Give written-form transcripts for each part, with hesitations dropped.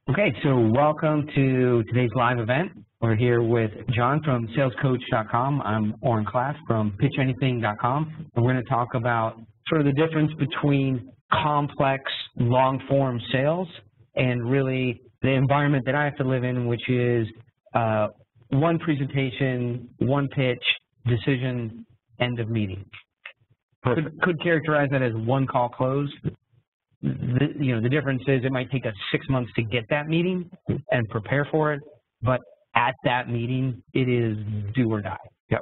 Okay, so welcome to today's live event. We're here with John from Salescoach.com. I'm Oren Klaff from PitchAnything.com, and we're going to talk about sort of the difference between complex, long-form sales and really the environment that I have to live in, which is one presentation, one pitch, decision, end of meeting. Could characterize that as one call closed. The difference is it might take us 6 months to get that meeting and prepare for it, but at that meeting, it is do or die. Yep.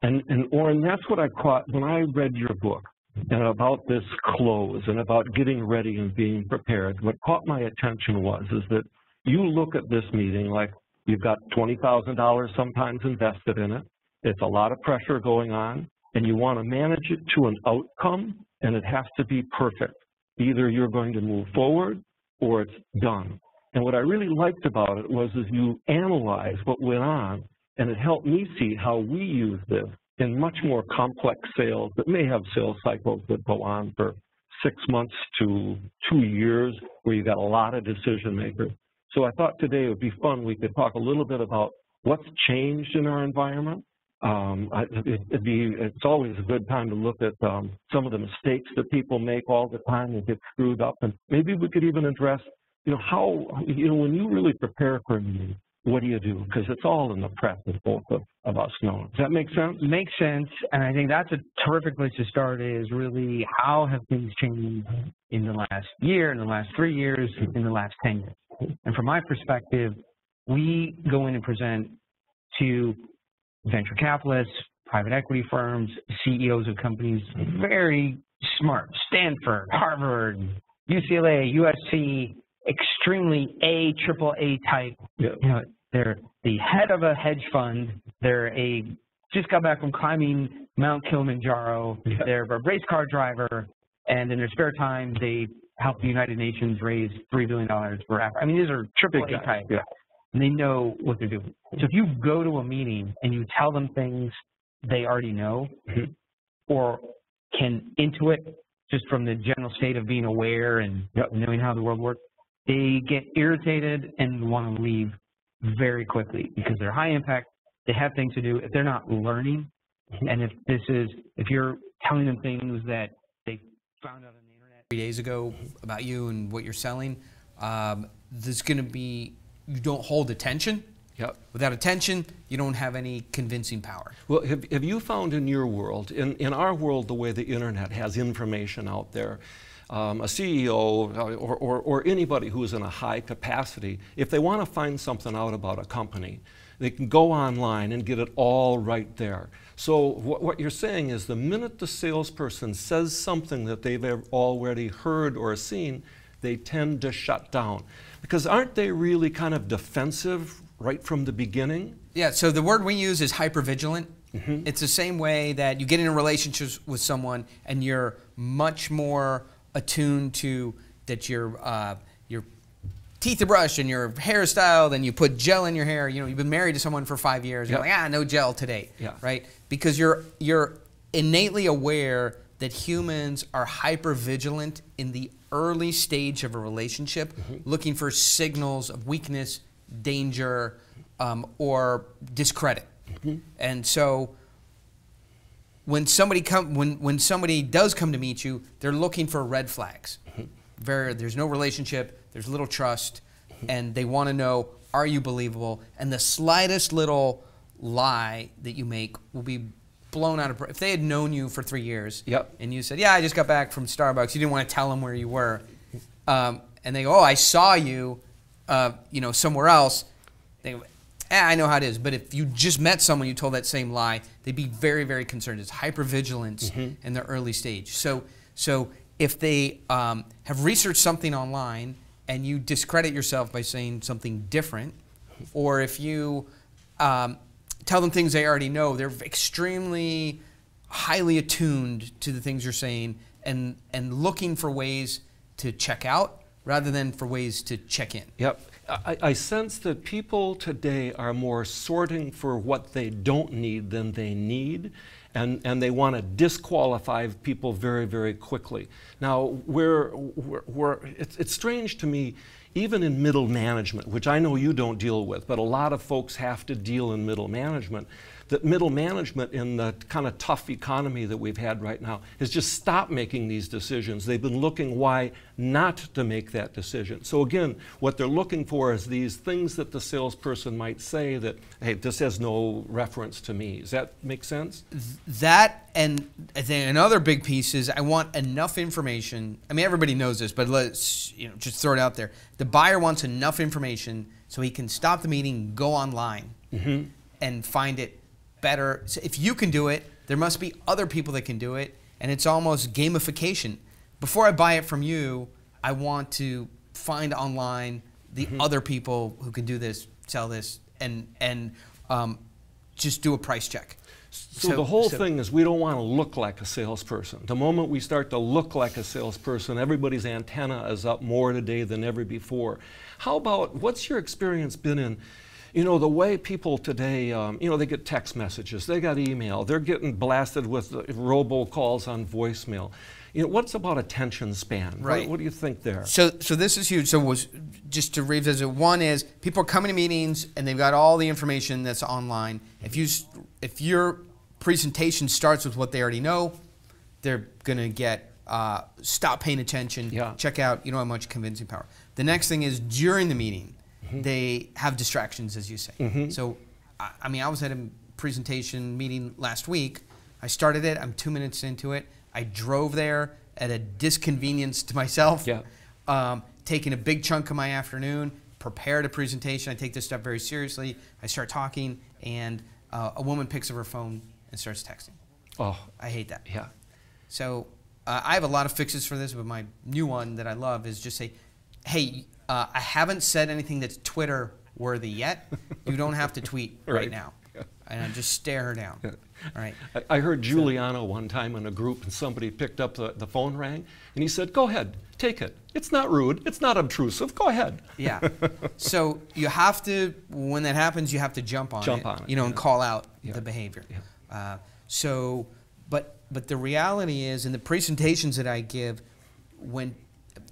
And Oren, that's what I caught when I read your book and about this close and about getting ready and being prepared. What caught my attention is that you look at this meeting like you've got $20,000 sometimes invested in it. It's a lot of pressure going on, and you want to manage it to an outcome, and it has to be perfect. Either you're going to move forward or it's done. And what I really liked about it was you analyzed what went on, and it helped me see how we use this in much more complex sales that may have sales cycles that go on for 6 months to 2 years, where you got a lot of decision makers. So I thought today it would be fun. We could talk a little bit about what's changed in our environment. It's always a good time to look at some of the mistakes that people make all the time and get screwed up, and maybe we could even address, how, when you really prepare for a meeting, what do you do? Because it's all in the prep, as both of us know. Does that make sense? Makes sense, and I think that's a terrific place to start. Is really how have things changed in the last year, in the last 3 years, in the last 10 years? And from my perspective, we go in and present to venture capitalists, private equity firms, CEOs of companies, very smart, Stanford, Harvard, UCLA, USC, extremely triple A type. Yep. They're the head of a hedge fund. They're just got back from climbing Mount Kilimanjaro. Yep. They're a race car driver, and in their spare time, they help the United Nations raise $3 billion for Africa. I mean, these are triple A type. Yeah. And they know what they're doing. So if you go to a meeting and you tell them things they already know, or can intuit just from the general state of being aware and knowing how the world works, they get irritated and want to leave very quickly because they're high impact, they have things to do. If they're not learning, and if you're telling them things that they found out on the internet 3 days ago about you and what you're selling, there's going to be, you don't hold attention. Yep. Without attention, you don't have any convincing power. Well, have you found in your world, in our world, the way the internet has information out there, a CEO or anybody who is in a high capacity, if they want to find something out about a company, they can go online and get it all right there. So what you're saying is the minute the salesperson says something that they've already heard or seen, they tend to shut down. Because aren't they really kind of defensive right from the beginning? Yeah, so the word we use is hypervigilant. It's the same way that you get in a relationship with someone and you're much more attuned to that your teeth are brushed and your hair is styled and you put gel in your hair. You've been married to someone for 5 years. You're like, no gel today, right? Because you're innately aware that humans are hypervigilant in the early stage of a relationship, looking for signals of weakness, danger, or discredit. And so when somebody does come to meet you, they're looking for red flags. There's no relationship, there's little trust, and they want to know, are you believable? And the slightest little lie that you make will be blown out of. If they had known you for 3 years, and you said, I just got back from Starbucks, you didn't want to tell them where you were, and they go, I saw you, somewhere else, they go, I know how it is. But if you just met someone, you told that same lie, they'd be very, very concerned. It's hypervigilance in the early stage. So if they have researched something online and you discredit yourself by saying something different, or if you tell them things they already know, they're extremely highly attuned to the things you're saying and looking for ways to check out rather than for ways to check in. Yep. I sense that people today are more sorting for what they don't need than they need, and they want to disqualify people very, very quickly. Now, it's strange to me, even in middle management, which I know you don't deal with, but a lot of folks have to deal in middle management, that middle management in the kind of tough economy that we've had right now has just stopped making these decisions. They've been looking why not to make that decision. So again, what they're looking for is these things that the salesperson might say that, hey, this has no reference to me. Does that make sense? That, and I think another big piece is I want enough information. I mean, everybody knows this, but let's just throw it out there. The buyer wants enough information so he can stop the meeting, go online, and find it better. So if you can do it, there must be other people that can do it, and it's almost gamification. Before I buy it from you, I want to find online the other people who can do this, sell this, and just do a price check. So the whole thing is we don't want to look like a salesperson. The moment we start to look like a salesperson, everybody's antenna is up more today than ever before. How about, what's your experience been in, the way people today, they get text messages, they got email, they're getting blasted with robocalls on voicemail. What's about attention span? Right. What do you think there? So this is huge. So just to revisit, one is people are coming to meetings and they've got all the information that's online. If your presentation starts with what they already know, they're going to get stop paying attention, check out, you don't have much convincing power. The next thing is during the meeting, they have distractions, as you say. So, I mean, I was at a presentation meeting last week. I started it. I'm 2 minutes into it. I drove there at a disconvenience to myself, taking a big chunk of my afternoon, prepared a presentation. I take this stuff very seriously. I start talking, and a woman picks up her phone and starts texting. Oh, I hate that. Yeah. So I have a lot of fixes for this, but my new one that I love is just say, hey, I haven't said anything that's Twitter worthy yet. You don't have to tweet right now. And I just stare her down. Right. I heard Giuliano one time in a group, and somebody picked up the phone rang, and he said, go ahead, take it. It's not rude. It's not obtrusive. Go ahead. Yeah. So you have to, when that happens, you have to jump on it, and call out the behavior. But the reality is, in the presentations that I give,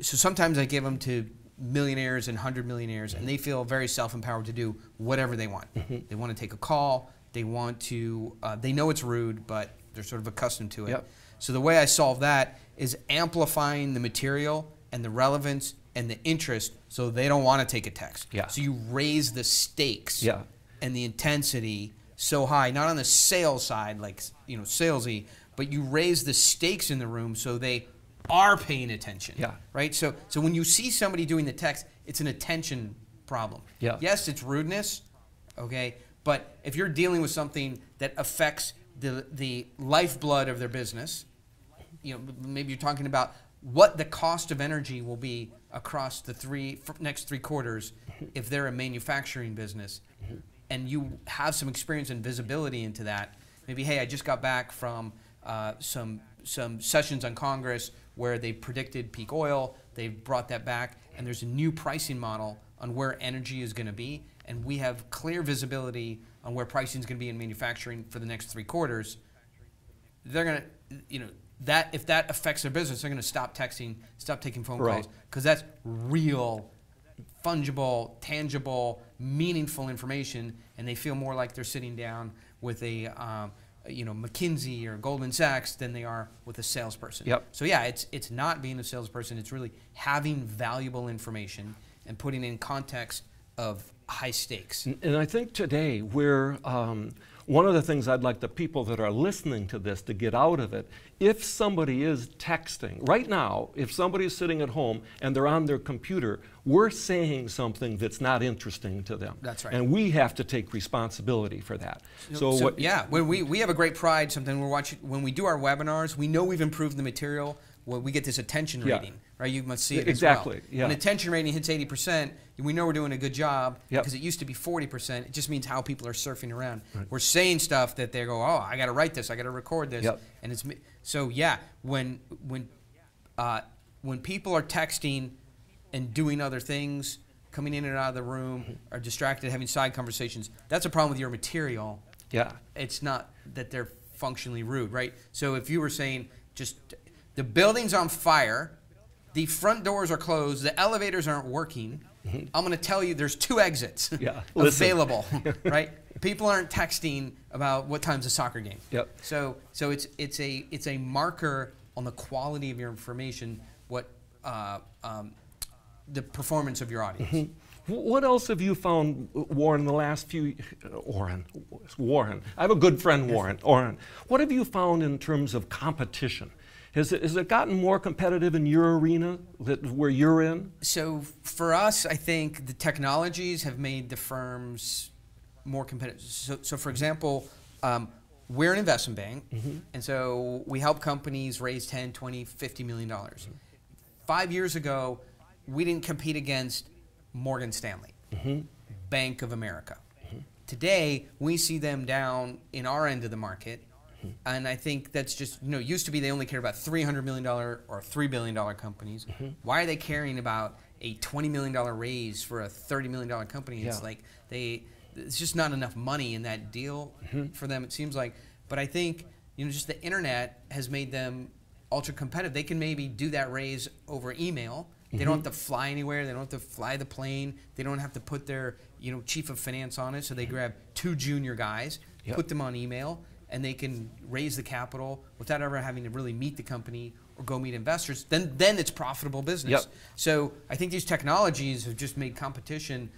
so sometimes I give them to millionaires and 100 millionaires, and they feel very self-empowered to do whatever they want. They want to take a call. They want to, they know it's rude, but they're sort of accustomed to it. So the way I solve that is amplifying the material and the relevance and the interest so they don't want to take a text. So you raise the stakes and the intensity so high, not on the sales side, like, salesy, but you raise the stakes in the room so they are paying attention. Right? So when you see somebody doing the text, it's an attention problem. Yes, it's rudeness, okay? But if you're dealing with something that affects the lifeblood of their business, maybe you're talking about what the cost of energy will be across the next 3 quarters if they're a manufacturing business, and you have some experience and visibility into that. Maybe, hey, I just got back from some sessions on Congress where they predicted peak oil. They've brought that back, and there's a new pricing model on where energy is going to be, and we have clear visibility on where pricing is going to be in manufacturing for the next 3 quarters. They're going to, if that affects their business, they're going to stop texting, stop taking phone calls, because that's real, fungible, tangible, meaningful information, and they feel more like they're sitting down with a McKinsey or Goldman Sachs than they are with a salesperson. So yeah, it's not being a salesperson. It's really having valuable information and putting in context of high stakes. And I think today we're, one of the things I'd like the people that are listening to this to get out of it, if somebody is texting, right now, if somebody's sitting at home and they're on their computer, we're saying something that's not interesting to them. That's right. And we have to take responsibility for that. Yeah, when we have a great pride sometimes when we do our webinars, we know we've improved the material. Well, we get this attention rating, right? You must see it exactly. As well. When attention rating hits 80%, we know we're doing a good job because it used to be 40%. It just means how people are surfing around. We're saying stuff that they go, oh, I got to write this, I got to record this, and it's so yeah. When people are texting and doing other things, coming in and out of the room, are distracted, having side conversations, that's a problem with your material. It's not that they're functionally rude, right? So if you were saying just the building's on fire, the front doors are closed, the elevators aren't working, I'm going to tell you there's 2 exits available, right? People aren't texting about what time's the soccer game. So it's a marker on the quality of your information, what the performance of your audience. What else have you found, Warren, in the last few, Warren, I have a good friend, Warren, Oren. What have you found in terms of competition? Has it gotten more competitive in your arena where you're in? So for us, I think the technologies have made the firms more competitive. So for example, we're an investment bank, and so we help companies raise 10, 20, $50 million. 5 years ago, we didn't compete against Morgan Stanley, Bank of America. Today, we see them down in our end of the market, and I think that's just, used to be they only cared about $300 million or $3 billion companies. Why are they caring about a $20 million raise for a $30 million company? It's like it's just not enough money in that deal for them, it seems like. But I think, just the internet has made them ultra competitive. They can maybe do that raise over email. They don't have to fly anywhere. They don't have to fly the plane. They don't have to put their chief of finance on it. So they grab 2 junior guys, put them on email, and they can raise the capital without ever having to really meet the company or go meet investors. Then it's profitable business. So I think these technologies have just made competition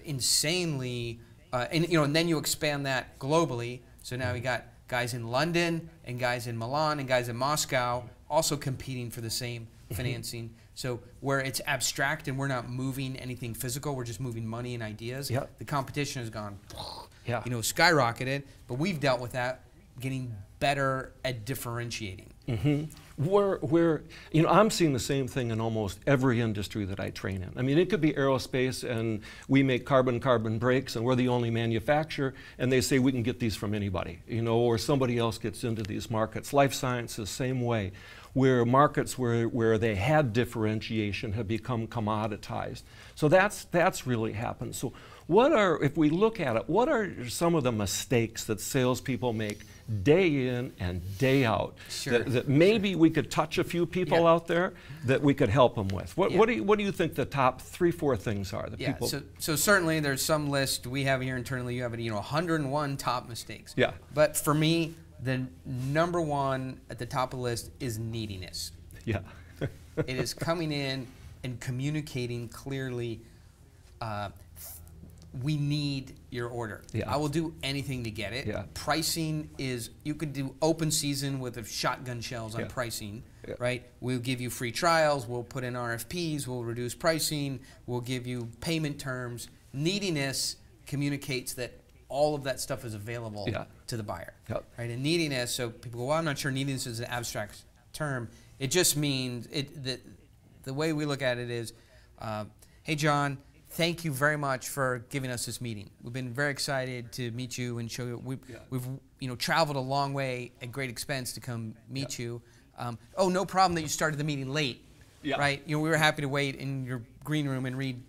insanely, and then you expand that globally. So now we got guys in London and guys in Milan and guys in Moscow also competing for the same financing. So where it's abstract and we're not moving anything physical, we're just moving money and ideas. The competition has gone, skyrocketed. But we've dealt with that, getting better at differentiating. I'm seeing the same thing in almost every industry that I train in. I mean, it could be aerospace, and we make carbon brakes, and we're the only manufacturer, and they say we can get these from anybody, or somebody else gets into these markets. Life sciences, same way, where markets where they had differentiation have become commoditized. So that's really happened. So if we look at it, what are some of the mistakes that salespeople make day in and day out that maybe we could touch a few people out there that we could help them with? What do you think the top 3-4 things are that people? So certainly there's some list we have here internally. You have 101 top mistakes. But for me, the number one at the top of the list is neediness. It is coming in and communicating clearly. We need your order. I will do anything to get it. Pricing is, you could do open season with a shotgun shells on pricing, right? We'll give you free trials, we'll put in RFPs, we'll reduce pricing, we'll give you payment terms. Neediness communicates that all of that stuff is available to the buyer, right? And neediness, so people go, well, I'm not sure neediness is an abstract term. It just means, the way we look at it is, hey, John, thank you very much for giving us this meeting. We've been very excited to meet you and show you. We've traveled a long way at great expense to come meet you. Oh, no problem that you started the meeting late, right? We were happy to wait in your green room and read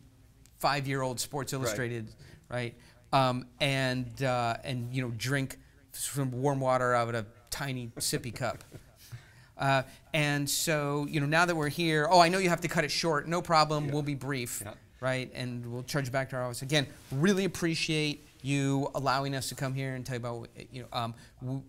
5-year-old Sports Illustrated, right? And drink some warm water out of a tiny sippy cup. And so now that we're here, I know you have to cut it short. No problem. We'll be brief. Right, and we'll charge back to our office. Again, really appreciate you allowing us to come here and tell you about,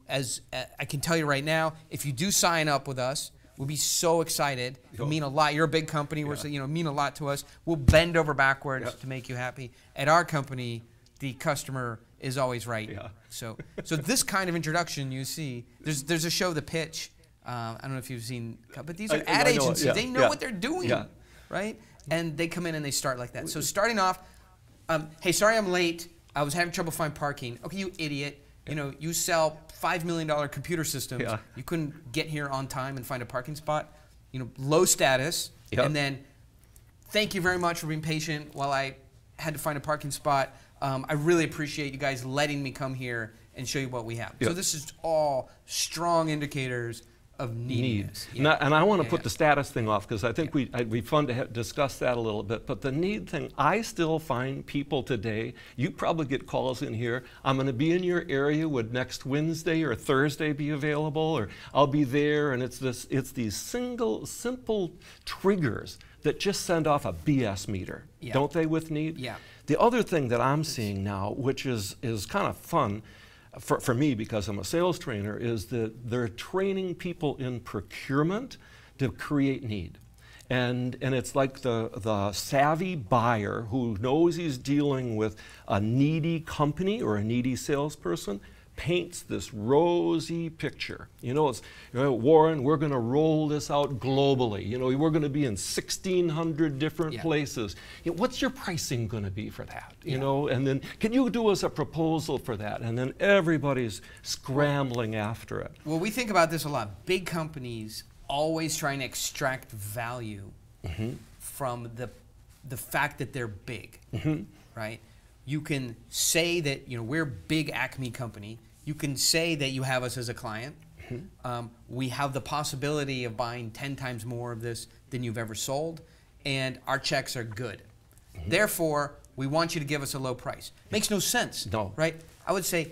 as I can tell you right now, if you do sign up with us, we'll be so excited. It'll mean a lot. You're a big company. We're mean a lot to us. We'll bend over backwards to make you happy. At our company, the customer is always right. So this kind of introduction you see, there's a show, The Pitch. I don't know if you've seen, but these are ad agencies. They know what they're doing, right? And they come in and they start like that. So starting off, hey, sorry I'm late. I was having trouble finding parking. Okay, you idiot. You sell $5 million computer systems. You couldn't get here on time and find a parking spot. Low status. And then, thank you very much for being patient while I had to find a parking spot. I really appreciate you guys letting me come here and show you what we have. So this is all strong indicators of neediness. Yeah. And I want to put the status thing off because I think it'd be fun to discuss that a little bit. But the need thing, I still find people today, you probably get calls in here, I'm going to be in your area, would next Wednesday or Thursday be available? Or I'll be there, and it's these simple triggers that just send off a BS meter, don't they, with need? Yeah. The other thing that I'm seeing now, which is kind of fun, for me, because I'm a sales trainer, is that they're training people in procurement to create need. And it's like the savvy buyer who knows he's dealing with a needy company or a needy salesperson paints this rosy picture. It's, Warren, we're going to roll this out globally. We're going to be in 1,600 different places. What's your pricing going to be for that? And then can you do us a proposal for that? And then everybody's scrambling after it. Well, we think about this a lot. Big companies always trying to extract value from the fact that they're big, right? You can say that we're a big Acme company. You can say that you have us as a client. We have the possibility of buying 10 times more of this than you've ever sold, and our checks are good. Therefore, we want you to give us a low price. Makes no sense, right? I would say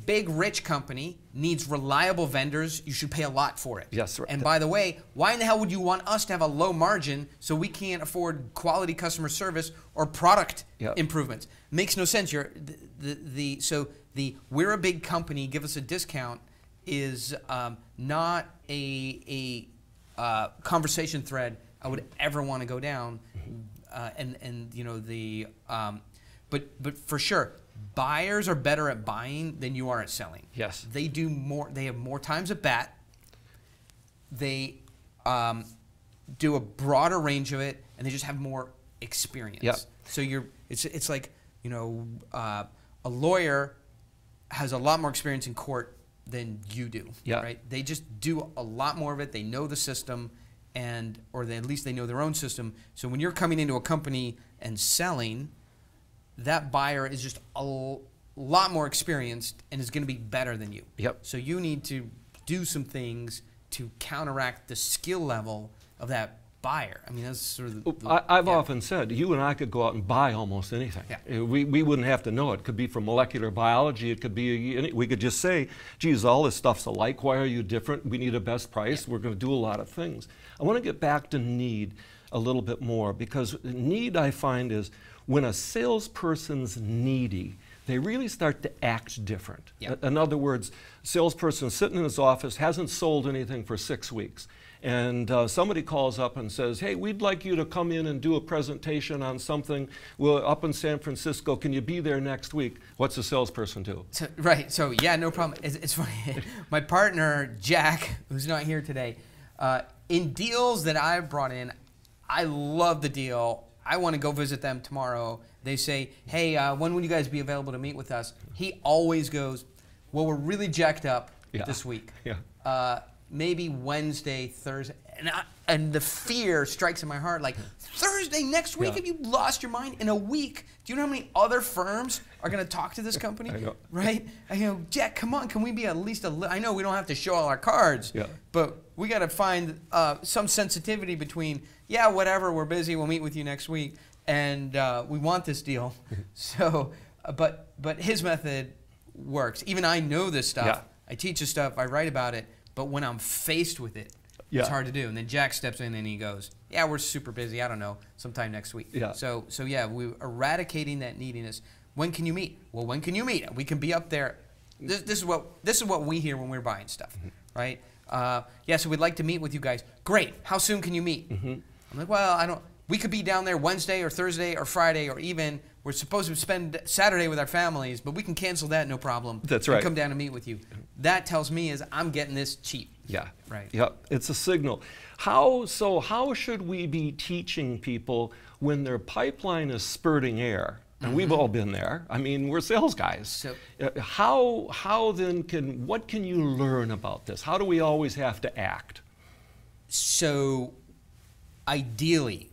big rich company needs reliable vendors. You should pay a lot for it. Yes, right. And by the way, why in the hell would you want us to have a low margin so we can't afford quality customer service or product improvements? Makes no sense. We're a big company, give us a discount is not a conversation thread I would ever want to go down. But for sure, buyers are better at buying than you are at selling. Yes. They do more. They have more times at bat. They do a broader range of it, and they just have more experience. Yep. So it's like a lawyer has a lot more experience in court than you do. Right? They just do a lot more of it. They know the system, or at least they know their own system. So when you're coming into a company and selling, that buyer is just a lot more experienced and is going to be better than you. So you need to do some things to counteract the skill level of that buyer. I mean, that's sort of I've often said, you and I could go out and buy almost anything. We wouldn't have to know it. It could be from molecular biology. It could be, we could just say, geez, all this stuff's alike. Why are you different? We need a best price. We're going to do a lot of things. I want to get back to need a little bit more, because need, I find, is when a salesperson's needy, they really start to act different. In other words, a salesperson sitting in his office hasn't sold anything for 6 weeks. And somebody calls up and says, hey, we'd like you to come in and do a presentation on something up in San Francisco. Can you be there next week? What's the salesperson do? So yeah, no problem. It's funny. My partner, Jack, who's not here today, in deals that I've brought in, I love the deal. I want to go visit them tomorrow. They say, hey, when will you guys be available to meet with us? He always goes, well, we're really jacked up this week. Maybe Wednesday, Thursday. And the fear strikes in my heart, like, Thursday next week? Have you lost your mind? In a week, do you know how many other firms are going to talk to this company? I know. Right? I go, Jack, come on, can we be at least I know we don't have to show all our cards, but we got to find some sensitivity between, whatever, we're busy, we'll meet with you next week, and we want this deal. So, but his method works. Even I know this stuff. I teach this stuff, I write about it, but when I'm faced with it, it's hard to do. And then Jack steps in and he goes, we're super busy. I don't know, sometime next week. So we're eradicating that neediness. When can you meet? Well, when can you meet? We can be up there. This is what we hear when we're buying stuff, right? So we'd like to meet with you guys. Great. How soon can you meet? I'm like, well, we could be down there Wednesday or Thursday or Friday, or even we're supposed to spend Saturday with our families, but we can cancel that, no problem. That's right. And come down and meet with you. That tells me is I'm getting this cheap. Right. It's a signal. How should we be teaching people when their pipeline is spurting air? And we've all been there. I mean, we're sales guys. So, what can you learn about this? How do we always have to act? So, ideally,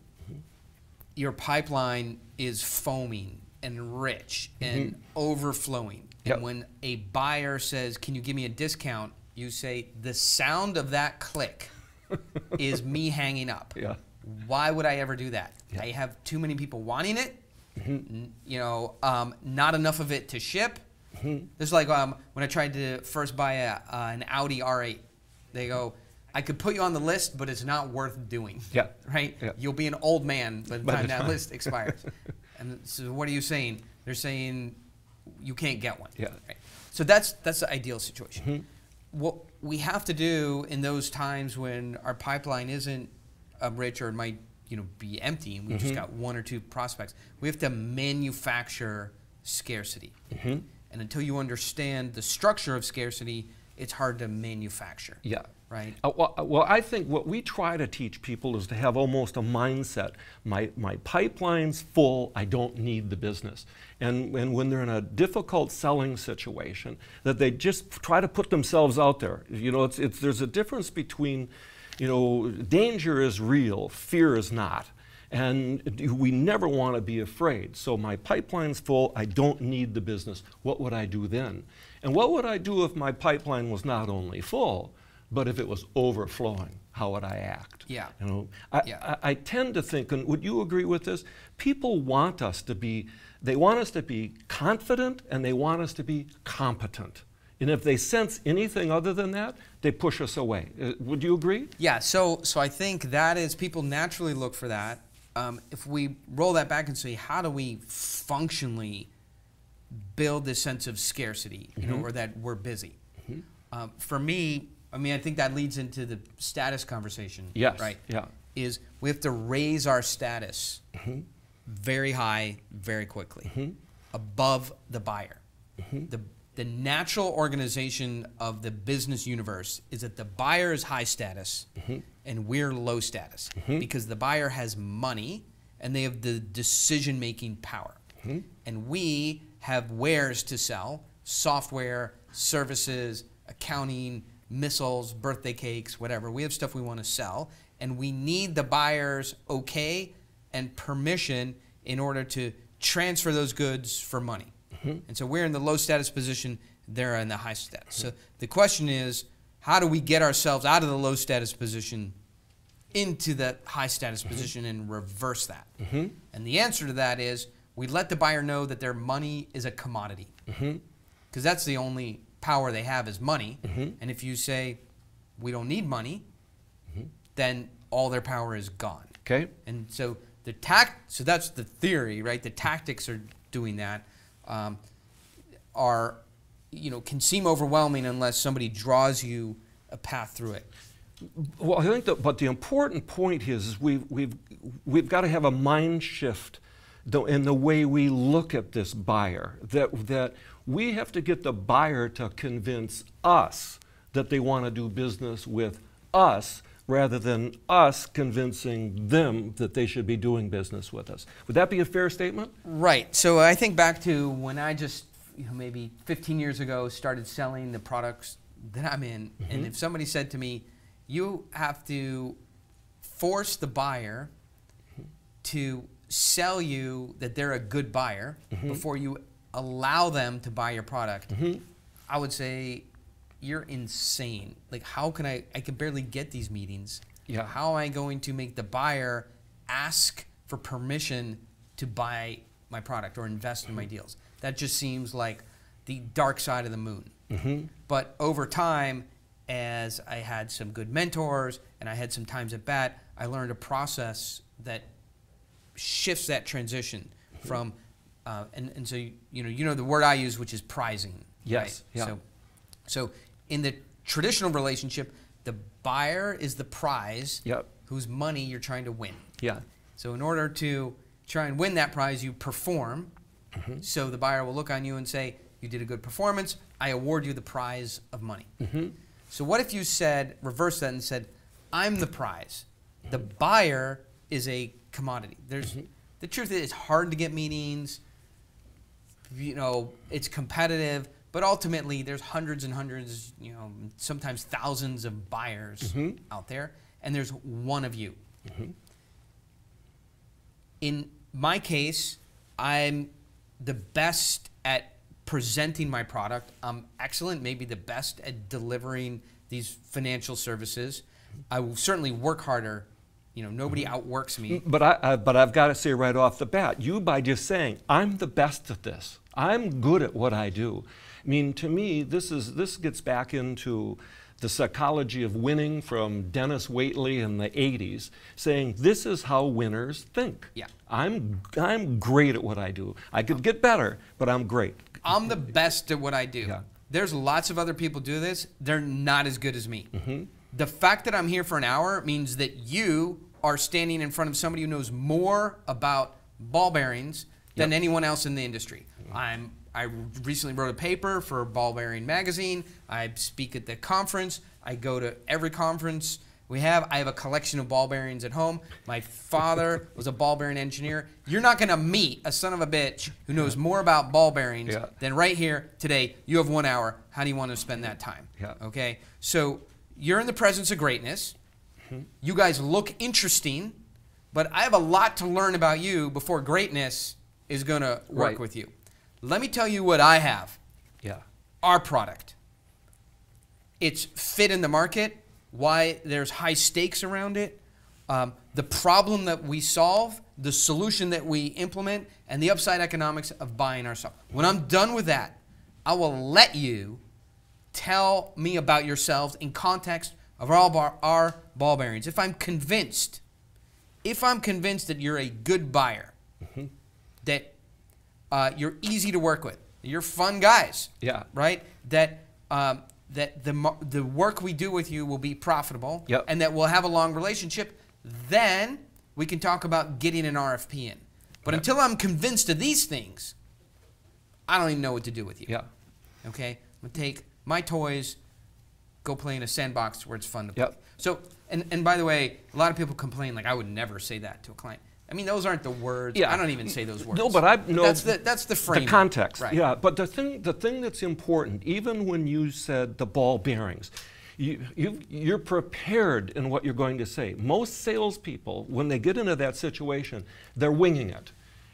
your pipeline is foaming and rich and overflowing. And when a buyer says, can you give me a discount? You say, the sound of that click is me hanging up. Yeah. Why would I ever do that? Yeah. I have too many people wanting it. You know, not enough of it to ship. This is like when I tried to first buy an Audi R8. They go, I could put you on the list, but it's not worth doing. Yeah. Right? Yeah. You'll be an old man by the time that list expires. And so what are you saying? They're saying you can't get one. Yeah. Right? So that's the ideal situation. What we have to do in those times when our pipeline isn't rich or it might be empty and we just got one or two prospects, we have to manufacture scarcity. And until you understand the structure of scarcity, it's hard to manufacture. Yeah. Right? Well, I think what we try to teach people is to have almost a mindset. My pipeline's full, I don't need the business. And when they're in a difficult selling situation, that they just try to put themselves out there. There's a difference between, danger is real, fear is not. And we never want to be afraid. So my pipeline's full, I don't need the business. What would I do then? And what would I do if my pipeline was not only full, but if it was overflowing? How would I act? Yeah. I tend to think, and would you agree with this? People want us to be, they want us to be confident and they want us to be competent. And if they sense anything other than that, they push us away. Would you agree? Yeah, so I think that is, people naturally look for that. If we roll that back and say, how do we functionally build this sense of scarcity, or that we're busy? For me, I think that leads into the status conversation. Yes. Right? Yeah. Is we have to raise our status very high, very quickly, above the buyer. The natural organization of the business universe is that the buyer is high status and we're low status because the buyer has money and they have the decision-making power. And we have wares to sell, software, services, accounting, missiles, birthday cakes, whatever. We have stuff we want to sell, and we need the buyer's okay and permission in order to transfer those goods for money. And so we're in the low status position, they're in the high status. So the question is, how do we get ourselves out of the low status position into the high status position and reverse that? And the answer to that is, we let the buyer know that their money is a commodity. Because that's the only power they have is money. And if you say, we don't need money, then all their power is gone. Okay. And so so that's the theory, right? The tactics are doing that. Can seem overwhelming unless somebody draws you a path through it. Well, I think but the important point is we've got to have a mind shift in the way we look at this buyer. That we have to get the buyer to convince us that they want to do business with us, rather than us convincing them that they should be doing business with us. Would that be a fair statement? Right. So I think back to when I just, maybe 15 years ago, started selling the products that I'm in. And if somebody said to me, you have to force the buyer to sell you that they're a good buyer before you allow them to buy your product, I would say, you're insane. Like, how can I can barely get these meetings. Yeah. How am I going to make the buyer ask for permission to buy my product or invest in my deals? That just seems like the dark side of the moon. But over time, as I had some good mentors and I had some times at bat, I learned a process that shifts that transition from, and so, the word I use, which is prizing. Yes. Right? Yeah. So in the traditional relationship, the buyer is the prize Yep. whose money you're trying to win. Yeah. So in order to try and win that prize, you perform. So the buyer will look on you and say, you did a good performance, I award you the prize of money. So what if you reverse that and said, I'm the prize. The buyer is a commodity. The truth is, it's hard to get meetings. It's competitive. But ultimately, there's hundreds and hundreds, sometimes thousands of buyers out there, and there's one of you. In my case, I'm the best at presenting my product. I'm excellent, maybe the best at delivering these financial services. I will certainly work harder. You know, nobody outworks me. But I've got to say right off the bat, you by just saying, I'm the best at this, I'm good at what I do. I mean, to me, this gets back into the psychology of winning from Dennis Waitley in the 80s, saying this is how winners think. Yeah. I'm great at what I do. I could get better, but I'm great. I'm the best at what I do. Yeah. There's lots of other people do this. They're not as good as me. The fact that I'm here for an hour means that you are standing in front of somebody who knows more about ball bearings than anyone else in the industry. I recently wrote a paper for Ball Bearing Magazine. I speak at the conference. I go to every conference we have. I have a collection of ball bearings at home. My father was a ball bearing engineer. You're not going to meet a son of a bitch who knows more about ball bearings than right here today. You have 1 hour. How do you want to spend that time? Okay? So you're in the presence of greatness. You guys look interesting, but I have a lot to learn about you before greatness is going to work with you. Let me tell you what I have. Our product. Its fit in the market, why there's high stakes around it, the problem that we solve, the solution that we implement, and the upside economics of buying our stuff. When I'm done with that, I will let you tell me about yourselves in context of our ball bearings. If I'm convinced that you're a good buyer, that you're easy to work with, you're fun guys, right? That the work we do with you will be profitable, and that we'll have a long relationship, then we can talk about getting an RFP in. But until I'm convinced of these things, I don't even know what to do with you. Okay? I'm going to take my toys, go play in a sandbox where it's fun to play. So, and by the way, a lot of people complain, like, I would never say that to a client. I mean, those aren't the words. I don't even say those words. No, but I know that's the frame. The context. But the thing that's important, even when you said the ball bearings, you're prepared in what you're going to say. Most salespeople, when they get into that situation, they're winging it.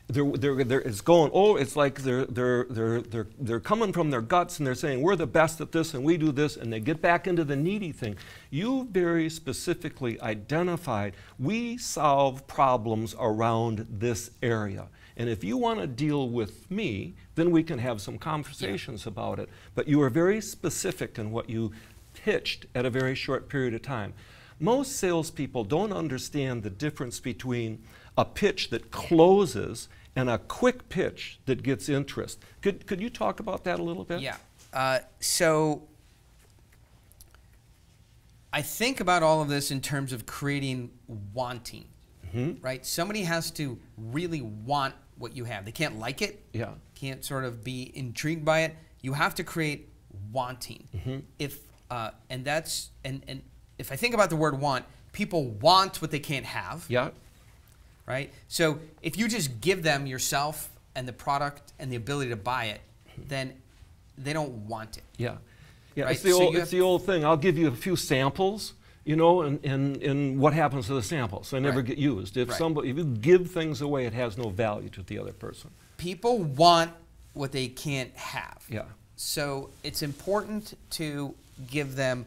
It's going. Oh, it's like they're coming from their guts and they're saying we're the best at this and we do this, and they get back into the needy thing. You very specifically identified we solve problems around this area, and if you want to deal with me, then we can have some conversations about it. But you were very specific in what you pitched at a very short period of time. Most salespeople don't understand the difference between a pitch that closes and a quick pitch that gets interest. Could you talk about that a little bit? So I think about all of this in terms of creating wanting, right? Somebody has to really want what you have. They can't like it, can't sort of be intrigued by it. You have to create wanting. If if I think about the word want, people want what they can't have. Right? So if you just give them yourself and the product and the ability to buy it, then they don't want it. Right? It's the old thing. I'll give you a few samples, you know, and what happens to the samples? They never get used. If you give things away, it has no value to the other person. People want what they can't have. So it's important to give them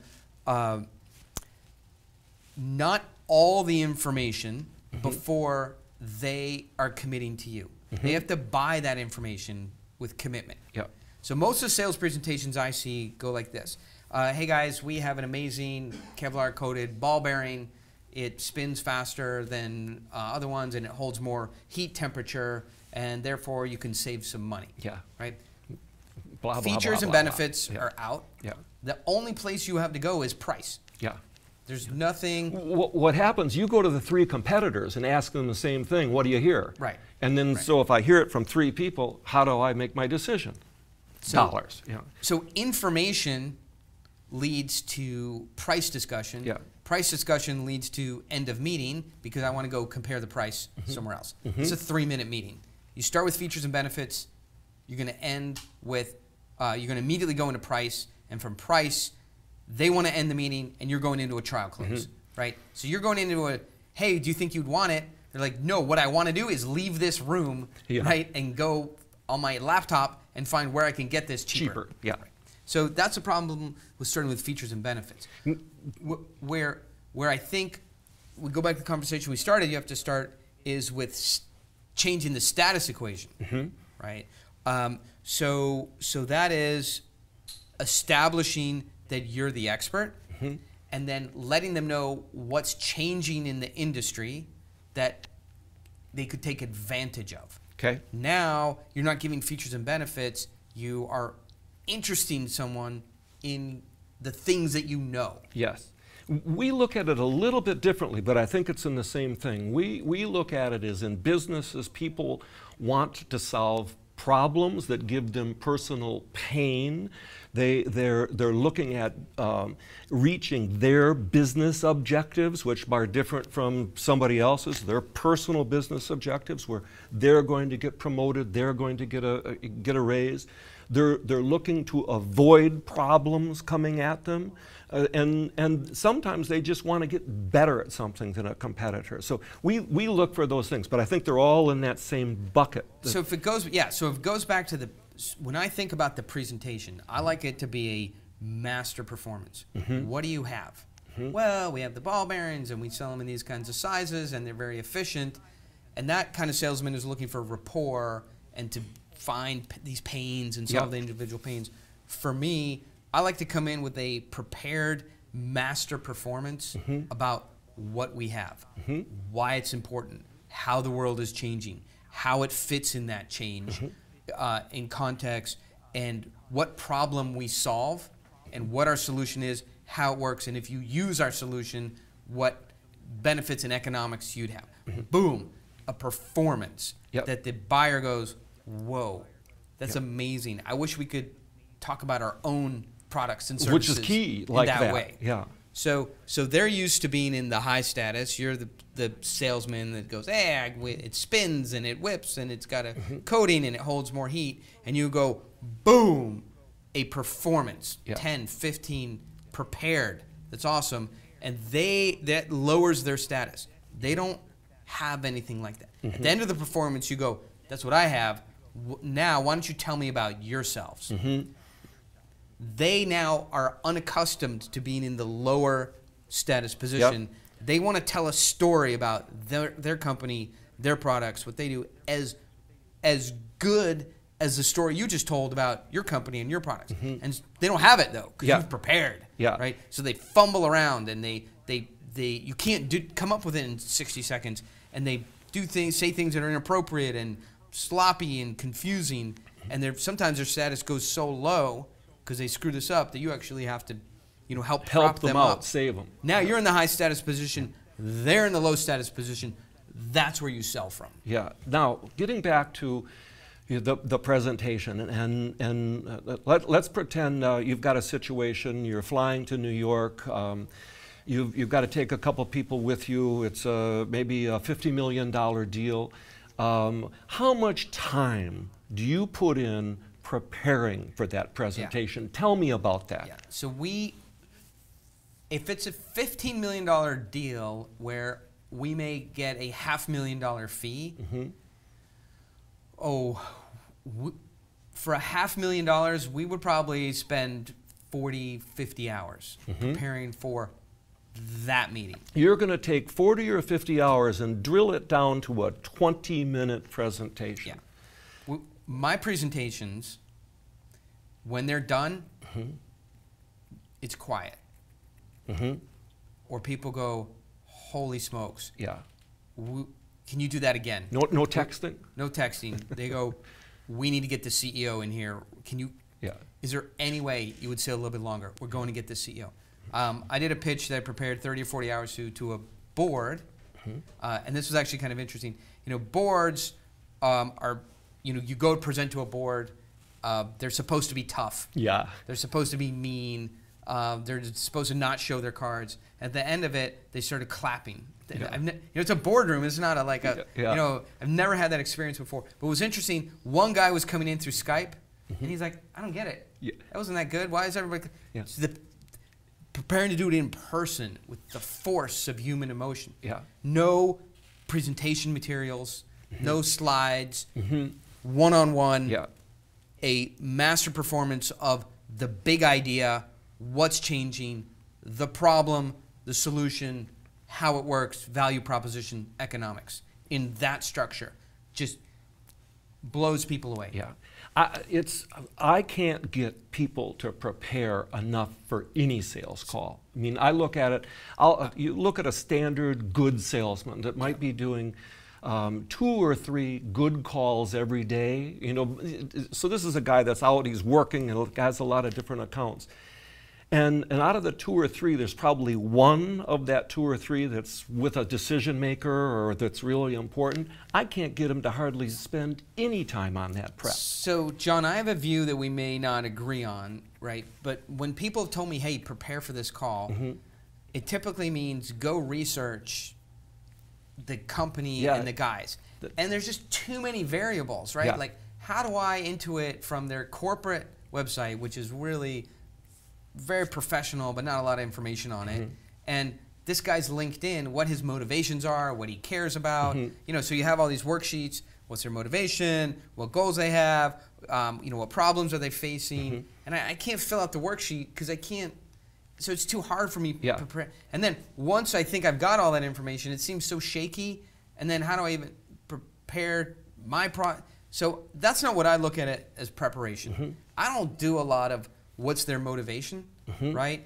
not all the information before they are committing to you. They have to buy that information with commitment. So most of the sales presentations I see go like this. Hey guys, we have an amazing Kevlar coated ball bearing. It spins faster than other ones and it holds more heat temperature and therefore you can save some money. Right? Blah, blah, Features blah, and blah, benefits blah. are out. The only place you have to go is price. There's nothing. What happens, you go to the 3 competitors and ask them the same thing, what do you hear? And then so if I hear it from 3 people, how do I make my decision? Dollars. So information leads to price discussion. Price discussion leads to end of meeting because I want to go compare the price somewhere else. It's a 3-minute meeting. You start with features and benefits. You're going to end with, you're going to immediately go into price, and from price, they want to end the meeting, and you're going into a trial close, right? So you're going into a, hey, do you think you'd want it? They're like, no, what I want to do is leave this room, right, and go on my laptop and find where I can get this cheaper. Yeah. Right. So that's a problem with starting with features and benefits. Where I think we go back to the conversation we started, you have to start is with changing the status equation, right? So that is establishing that you're the expert, and then letting them know what's changing in the industry that they could take advantage of. Okay. Now you're not giving features and benefits, you are interesting someone in the things that you know. Yes. We look at it a little bit differently, but I think it's in the same thing. We look at it as in businesses, people want to solve problems that give them personal pain. They're looking at reaching their business objectives, which are different from somebody else's, their personal business objectives, where they're going to get promoted, they're going to get a raise. They're looking to avoid problems coming at them, and sometimes they just want to get better at something than a competitor. So we look for those things, but I think they're all in that same bucket. So if it goes, so if it goes back to when I think about the presentation, I like it to be a master performance. What do you have? Well, we have the ball bearings, and we sell them in these kinds of sizes, and they're very efficient. And that kind of salesman is looking for rapport and to find these pains and solve the individual pains. For me, I like to come in with a prepared master performance about what we have, why it's important, how the world is changing, how it fits in that change in context, and what problem we solve, and what our solution is, how it works, and if you use our solution, what benefits and economics you'd have. Boom, a performance that the buyer goes, whoa, that's amazing. I wish we could talk about our own products and services, which is key, like that way. Yeah. So they're used to being in the high status. You're the salesman that goes, hey, it spins and it whips and it's got a coating and it holds more heat. And you go, boom, a performance, 10, 15, prepared. That's awesome. And that lowers their status. They don't have anything like that. At the end of the performance, you go, that's what I have. Now, why don't you tell me about yourselves? They now are unaccustomed to being in the lower status position. They want to tell a story about their company, their products, what they do, as good as the story you just told about your company and your products. And they don't have it, though, because you've prepared. Right? So they fumble around, and you can't come up with it in 60 seconds, and they say things that are inappropriate and sloppy and confusing, and sometimes their status goes so low because they screw this up that you actually have to, help prop them out, up, save them. Now you're in the high status position, they're in the low status position. That's where you sell from. Yeah. Now, getting back to the presentation, and let's pretend you've got a situation. You're flying to New York. You've got to take a couple people with you. It's maybe a $50 million deal. How much time do you put in preparing for that presentation? Tell me about that. So if it's a $15 million deal where we may get a $500,000 fee, for a $500,000, we would probably spend 40, 50 hours preparing for that meeting. You're going to take 40 or 50 hours and drill it down to a 20-minute presentation. My presentations, when they're done, it's quiet. Or people go, holy smokes. Can you do that again? No texting? No texting. They go, we need to get the CEO in here. Can you? Is there any way you would say a little bit longer? We're going to get the CEO. I did a pitch that I prepared 30 or 40 hours to a board, and this was actually kind of interesting. Boards are, you go present to a board. They're supposed to be tough. They're supposed to be mean. They're supposed to not show their cards. At the end of it, they started clapping. It's a boardroom. It's not I've never had that experience before. But it was interesting. One guy was coming in through Skype, and he's like, I don't get it. That wasn't that good. Why is everybody? So preparing to do it in person with the force of human emotion. No presentation materials, no slides. one-on-one, Yeah. a master performance of the big idea, what's changing, the problem, the solution, how it works, value proposition, economics. In that structure, just blows people away. Yeah. I can't get people to prepare enough for any sales call. I mean, I look at it, you look at a standard good salesman that might be doing 2 or 3 good calls every day. You know, so this is a guy that's out, he's working and has a lot of different accounts. And out of the 2 or 3, there's probably 1 of that 2 or 3 that's with a decision maker or that's really important. I can't get him to hardly spend any time on that prep. So, John, I have a view that we may not agree on, right? But when people have told me, hey, prepare for this call, it typically means go research the company and the guys. And there's just too many variables, right? Yeah. Like, how do I intuit from their corporate website, which is really very professional, but not a lot of information on it. And this guy's LinkedIn, what his motivations are, what he cares about. You know, so you have all these worksheets. What's their motivation? What goals they have? You know, what problems are they facing? And I can't fill out the worksheet because I can't. So it's too hard for me to prepare. And then once I think I've got all that information, it seems so shaky. And then how do I even prepare my So that's not what I look at it as preparation. I don't do a lot of what's their motivation, right?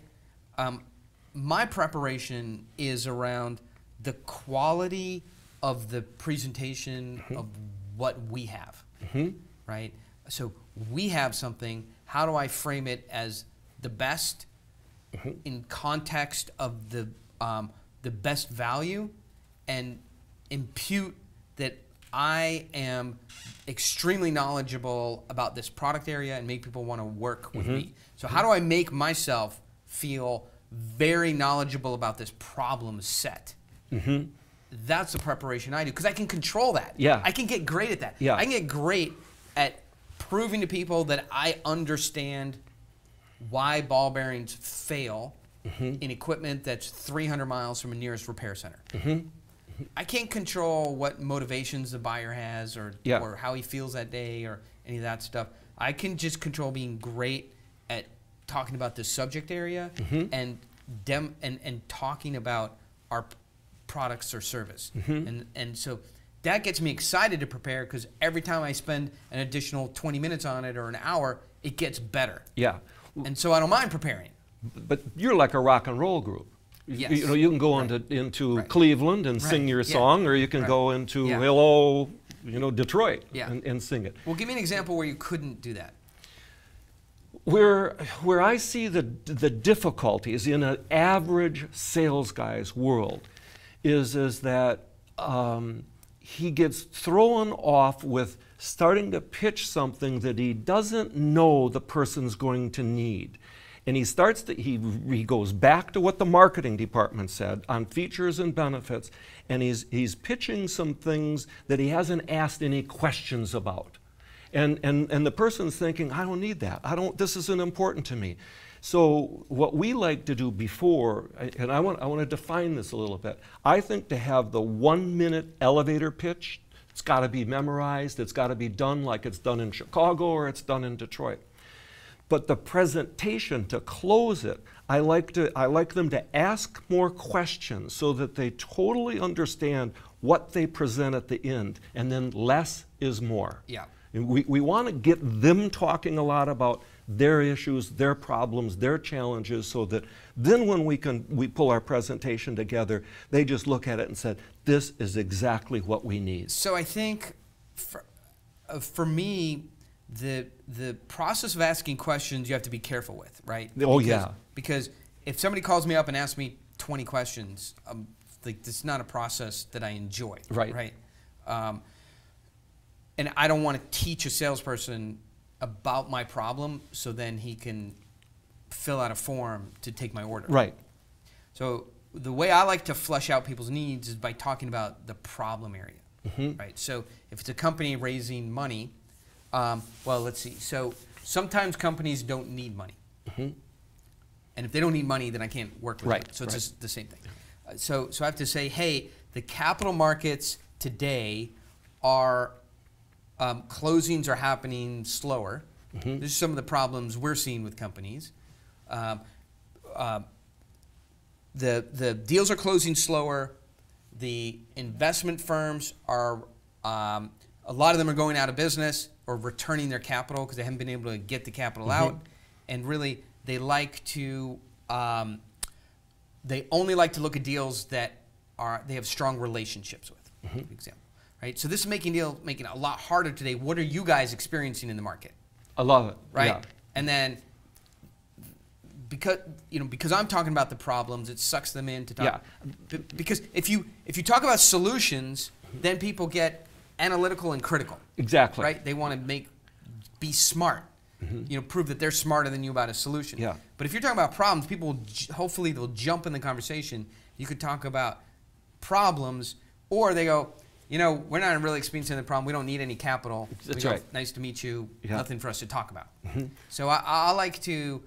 My preparation is around the quality of the presentation of what we have, right? So we have something, how do I frame it as the best in context of the best value and impute that I am extremely knowledgeable about this product area and make people want to work with me. So how do I make myself feel very knowledgeable about this problem set? That's the preparation I do because I can control that. I can get great at that. I can get great at proving to people that I understand why ball bearings fail in equipment that's 300 miles from a nearest repair center. I can't control what motivations the buyer has or how he feels that day or any of that stuff. I can just control being great at talking about the subject area and talking about our products or service. And so that gets me excited to prepare because every time I spend an additional 20 minutes on it or an hour, it gets better. And so I don't mind preparing. But you're like a rock and roll group. You know, you can go into Cleveland and sing your song, or you can go into hello, you know, Detroit and sing it. Well, give me an example where you couldn't do that. Where I see the difficulties in an average sales guy's world is that he gets thrown off with starting to pitch something that he doesn't know the person's going to need. And he starts to, he goes back to what the marketing department said on features and benefits, and he's pitching some things that he hasn't asked any questions about. And the person's thinking, I don't need that. This isn't important to me. So what we like to do before, and I want to define this a little bit. I think to have the 1-minute elevator pitch, it's got to be memorized. It's got to be done like it's done in Chicago or it's done in Detroit. But the presentation to close it, I like them to ask more questions so that they totally understand what they present at the end, and then less is more. And we want to get them talking a lot about their issues, their problems, their challenges, so that then when we pull our presentation together, they just look at it and say, this is exactly what we need. So I think for me, the process of asking questions you have to be careful with, right? Because if somebody calls me up and asks me 20 questions, like, this is not a process that I enjoy, right? And I don't want to teach a salesperson about my problem so then he can fill out a form to take my order. So the way I like to flesh out people's needs is by talking about the problem area, right? So if it's a company raising money, well, let's see. So sometimes companies don't need money. And if they don't need money, then I can't work with them. So it's just the same thing. So I have to say, hey, the capital markets today are closings are happening slower. These are some of the problems we're seeing with companies. The deals are closing slower. The investment firms are, a lot of them are going out of business or returning their capital because they haven't been able to get the capital out. And really, they like to, they only like to look at deals that they have strong relationships with, for example. Right? So this is making it a lot harder today. What are you guys experiencing in the market? I love it. Right? Yeah. And then because I'm talking about the problems, it sucks them in to talk. Yeah. Because if you talk about solutions, then people get analytical and critical. Exactly. Right? They want to be smart. Prove that they're smarter than you about a solution. Yeah. But if you're talking about problems, people hopefully they'll jump in the conversation. You could talk about problems, or they go, we're not really experiencing the problem. We don't need any capital. That's right. Nice to meet you. Yeah. Nothing for us to talk about. So I like to,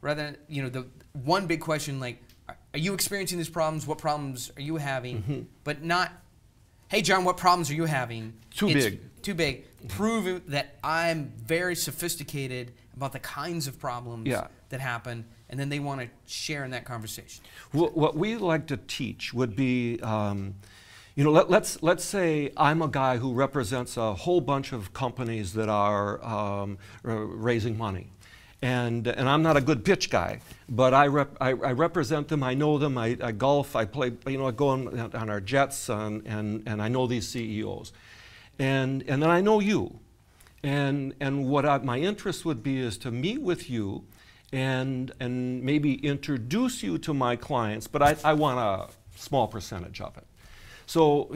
rather than, the one big question like, are you experiencing these problems? What problems are you having? But not, hey, John, what problems are you having? Too big. Prove that I'm very sophisticated about the kinds of problems that happen, and then they want to share in that conversation. What we like to teach would be, let's say I'm a guy who represents a whole bunch of companies that are raising money. And I'm not a good pitch guy, but I represent them. I know them. I golf. I play. I go on our jets, and I know these CEOs, and then I know you, and what my interest would be is to meet with you, and maybe introduce you to my clients. But I want a small percentage of it. So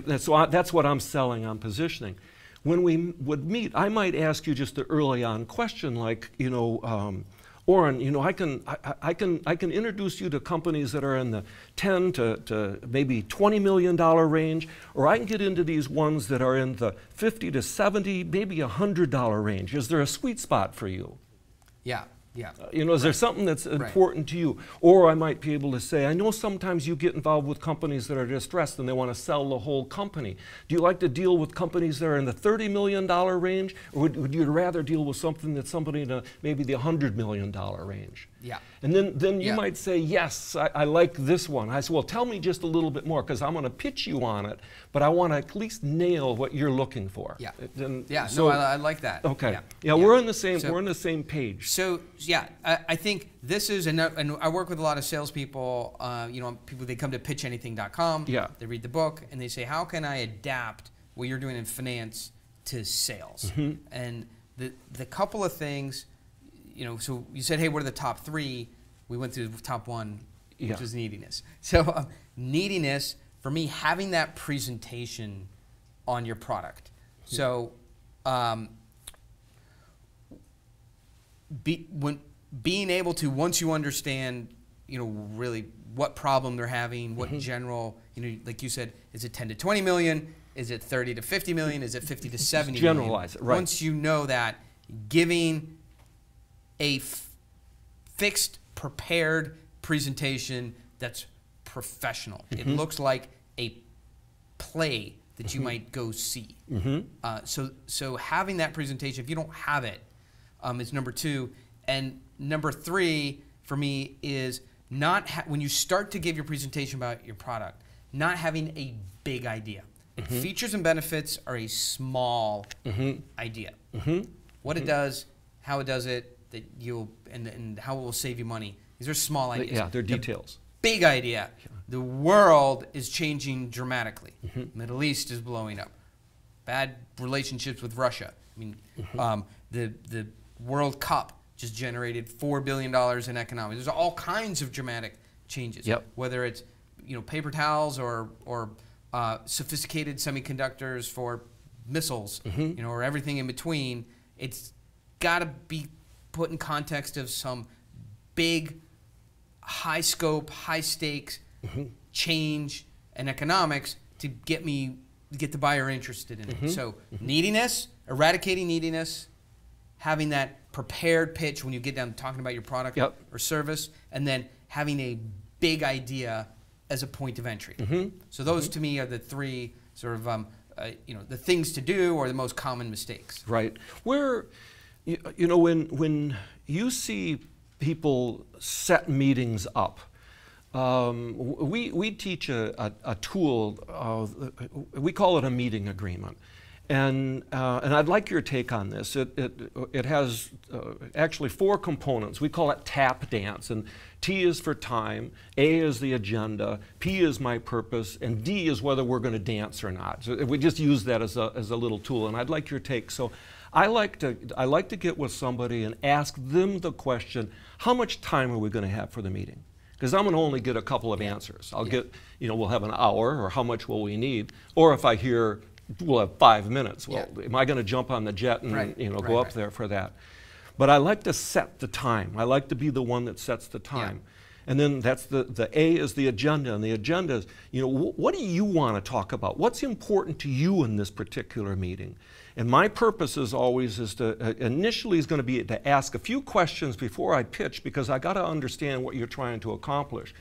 that's what I'm selling. I'm positioning. When we would meet, I might ask you just an early on question like, Oren, I can introduce you to companies that are in the 10 to maybe $20 million range, or I can get into these ones that are in the 50 to 70, maybe $100 range. Is there a sweet spot for you? Yeah. Yeah. Is there something that's important to you? Or I might be able to say, I know sometimes you get involved with companies that are distressed and they want to sell the whole company. Do you like to deal with companies that are in the $30 million range? Or would you rather deal with something that's somebody in maybe the $100 million range? Yeah. And then you might say, yes, I like this one. I say, well, tell me just a little bit more because I'm going to pitch you on it, but I want to at least nail what you're looking for. Yeah. So, I like that. Okay. Yeah, we're on the same. We're on the same page. So yeah, I think this is, and I work with a lot of salespeople. People, they come to pitchanything.com. Yeah. They read the book and they say, how can I adapt what you're doing in finance to sales? And the couple of things. So you said, hey, what are the top three? We went through the top one, which was neediness. So neediness, for me, having that presentation on your product. So being able to, once you understand, really what problem they're having, what general, like you said, is it 10 to 20 million? Is it 30 to 50 million? Is it 50 to 70 million? Generalize it, right. Once you know that, giving a fixed, prepared presentation that's professional. It looks like a play that you might go see. So having that presentation, if you don't have it, is number two. And number three for me is not when you start to give your presentation about your product, not having a big idea. Features and benefits are a small idea. What it does, how it does it, that and how it will save you money. These are small ideas. Yeah, they're details. Big idea. The world is changing dramatically. Middle East is blowing up. Bad relationships with Russia. I mean, the World Cup just generated $4 billion in economics. There's all kinds of dramatic changes. Whether it's paper towels or sophisticated semiconductors for missiles, or everything in between. It's got to be put in context of some big, high scope, high stakes change in economics to get the buyer interested in it. So neediness, eradicating neediness, having that prepared pitch when you get down to talking about your product or service, and then having a big idea as a point of entry. So those to me are the three sort of the things to do or the most common mistakes. Right. Where, you know, when you see people set meetings up, we teach a tool, we call it a meeting agreement. And I'd like your take on this. It has actually 4 components. We call it tap dance, and T is for time, A is the agenda, P is my purpose, and D is whether we're going to dance or not. So we just use that as a little tool, and I'd like your take. So I like to get with somebody and ask them the question, how much time are we going to have for the meeting? Because I'm going to only get a couple of answers. I'll get, we'll have an hour, or how much will we need? Or if I hear, we'll have 5 minutes. Well, am I going to jump on the jet and go up there for that? But I like to set the time. I like to be the one that sets the time. And then that's the A is the agenda, and the agenda is, what do you want to talk about? What's important to you in this particular meeting? And my purpose is always initially is going to be to ask a few questions before I pitch, because I got to understand what you're trying to accomplish.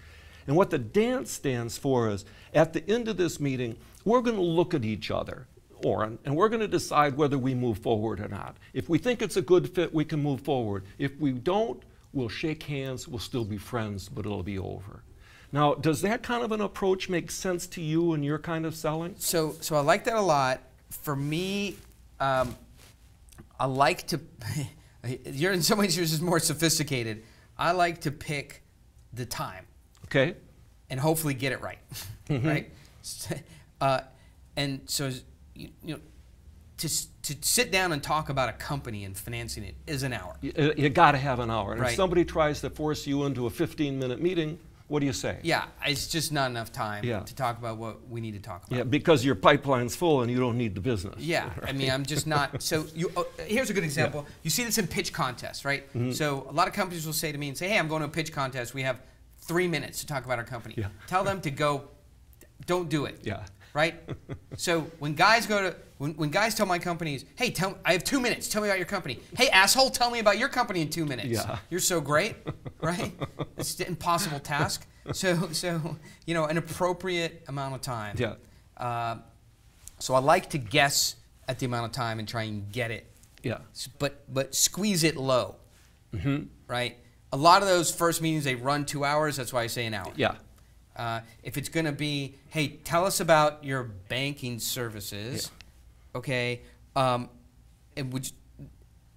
And what the dance stands for is, at the end of this meeting, we're going to look at each other, Oren, and we're going to decide whether we move forward or not. If we think it's a good fit, we can move forward. If we don't, we'll shake hands, we'll still be friends, but it'll be over. Now, does that kind of an approach make sense to you and your kind of selling? So I like that a lot. For me, I like to, you're in some ways yours is more sophisticated. I like to pick the time. Okay. And hopefully get it right, right? And so, to sit down and talk about a company and financing it is an hour. You got to have an hour. And right. If somebody tries to force you into a 15-minute meeting, what do you say? Yeah, it's just not enough time to talk about what we need to talk about. Yeah, because your pipeline's full and you don't need the business. Yeah, right? I mean, I'm just not. So here's a good example. You see this in pitch contests, right? So a lot of companies will say to me and say, hey, I'm going to a pitch contest. We have 3 minutes to talk about our company. Tell them to go, don't do it. Right? So when guys go to, when guys tell my companies, hey, I have 2 minutes, tell me about your company. Hey, asshole, tell me about your company in 2 minutes. You're so great, right? It's an impossible task. So an appropriate amount of time. So I like to guess at the amount of time and try and get it. But squeeze it low, right? A lot of those first meetings, they run 2 hours. That's why I say an hour. If it's going to be, hey, tell us about your banking services, okay? And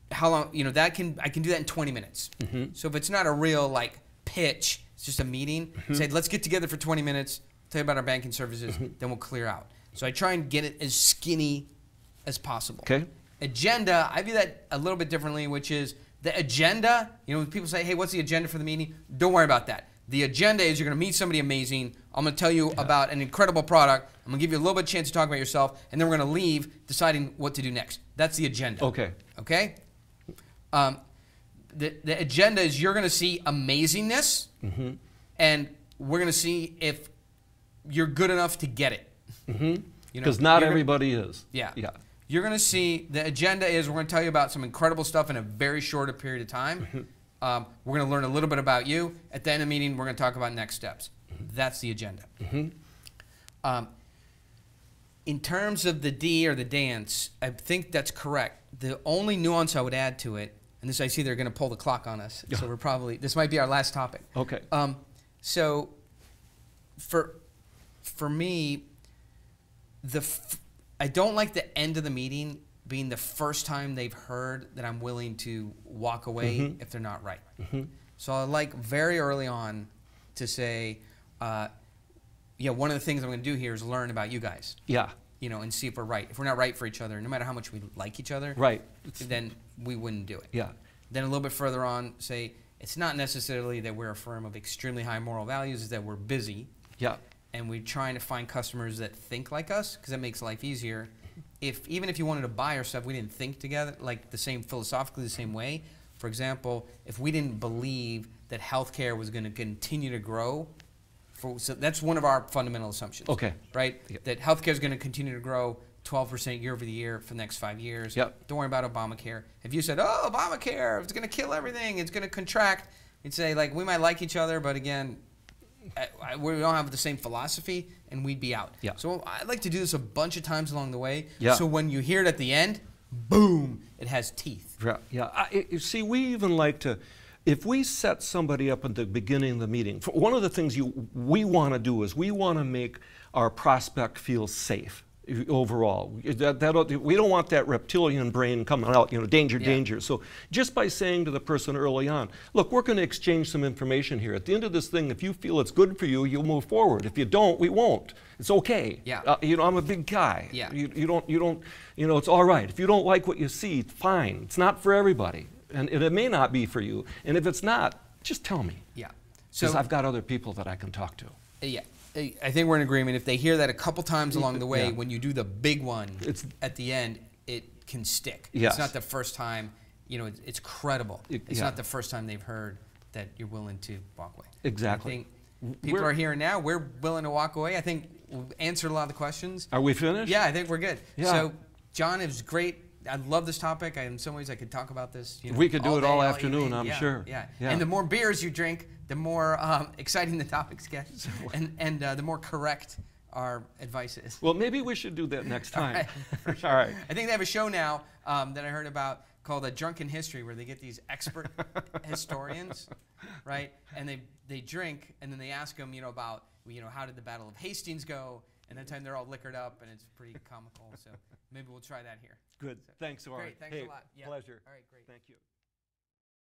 how long? I can do that in 20 minutes. So if it's not a real pitch, it's just a meeting. Say, let's get together for 20 minutes. Tell you about our banking services. Then we'll clear out. So I try and get it as skinny as possible. Agenda, I view that a little bit differently, which is the agenda. When people say, hey, what's the agenda for the meeting? Don't worry about that. The agenda is you're going to meet somebody amazing. I'm going to tell you about an incredible product. I'm going to give you a little bit of chance to talk about yourself, and then we're going to leave deciding what to do next. That's the agenda. Okay? The agenda is you're going to see amazingness, and we're going to see if you're good enough to get it. Because not everybody is. You're going to see the agenda is we're going to tell you about some incredible stuff in a very short period of time. We're going to learn a little bit about you. At the end of the meeting, we're going to talk about next steps. That's the agenda. In terms of the D or the dance, I think that's correct. The only nuance I would add to it, and this I see they're going to pull the clock on us, so we're probably, this might be our last topic. So for me, I don't like the end of the meeting being the first time they've heard that I'm willing to walk away if they're not right. So I like very early on to say, one of the things I'm going to do here is learn about you guys. And see if we're right. If we're not right for each other, no matter how much we like each other, then we wouldn't do it. Then a little bit further on, say, it's not necessarily that we're a firm of extremely high moral values, it's that we're busy. And we're trying to find customers that think like us, because that makes life easier. Even if you wanted to buy our stuff, we didn't think together, philosophically the same way. For example, if we didn't believe that healthcare was going to continue to grow, so that's one of our fundamental assumptions. Right? That healthcare is going to continue to grow 12% year over the year for the next 5 years. Don't worry about Obamacare. If you said, oh, Obamacare, it's going to kill everything, it's going to contract, you'd say, we might like each other, but again, we don't have the same philosophy, and we'd be out. Yeah. So I like to do this a bunch of times along the way. Yeah. So when you hear it at the end, boom, it has teeth. Yeah. You see, we even like to, if we set somebody up at the beginning of the meeting, one of the things we want to do is we want to make our prospect feel safe. Overall, we don't want that reptilian brain coming out, danger, danger. So just by saying to the person early on, look, we're going to exchange some information here. At the end of this thing, if you feel it's good for you, you'll move forward. If you don't, we won't. It's okay. Yeah. I'm a big guy. Yeah. You don't, it's all right. If you don't like what you see, fine. It's not for everybody. And it may not be for you. And if it's not, just tell me. Yeah. Because I've got other people that I can talk to. Yeah. I think we're in agreement. If they hear that a couple times along the way, when you do the big one at the end, it can stick. Yes. It's not the first time, it's credible. It's not the first time they've heard that you're willing to walk away. Exactly. I think people are hearing now, we're willing to walk away. I think we've answered a lot of the questions. Are we finished? Yeah, I think we're good. Yeah. So, John, it was great. I love this topic. In some ways, I could talk about this. We could do it all afternoon, evening. I'm sure. Yeah. And the more beers you drink, the more exciting the topics get, and the more correct our advice is. Well, maybe we should do that next time. All right, for sure. All right. I think they have a show now that I heard about called A Drunken History, where they get these expert historians, right? And they drink, and then they ask them, about how did the Battle of Hastings go? And that time they're all liquored up, and it's pretty comical. So maybe we'll try that here. Good. So, Thanks, Oren. Great. Thanks a lot. Yeah. Pleasure. All right, great. Thank you.